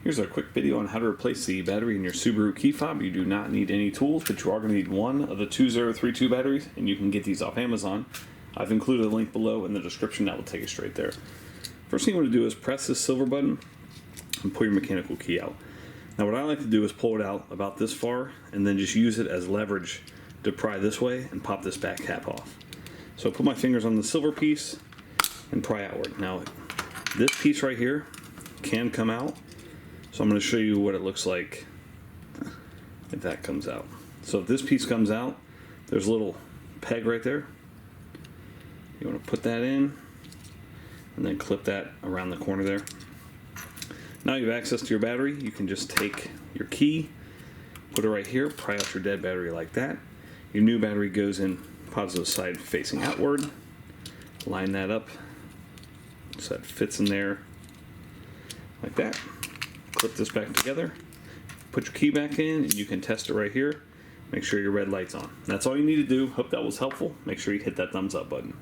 Here's a quick video on how to replace the battery in your Subaru key fob. You do not need any tools, but you are going to need one of the 2032 batteries, and you can get these off Amazon. I've included a link below in the description that will take you straight there. First thing you want to do is press this silver button and pull your mechanical key out. Now what I like to do is pull it out about this far and then just use it as leverage to pry this way and pop this back cap off. So put my fingers on the silver piece and pry outward. Now this piece right here can come out. So I'm going to show you what it looks like if that comes out. So if this piece comes out, there's a little peg right there. You want to put that in and then clip that around the corner there. Now you have access to your battery. You can just take your key, put it right here, pry out your dead battery like that. Your new battery goes in positive side facing outward. Line that up so that fits in there like that. Clip this back together, put your key back in, and you can test it right here. Make sure your red light's on. That's all you need to do. Hope that was helpful. Make sure you hit that thumbs up button.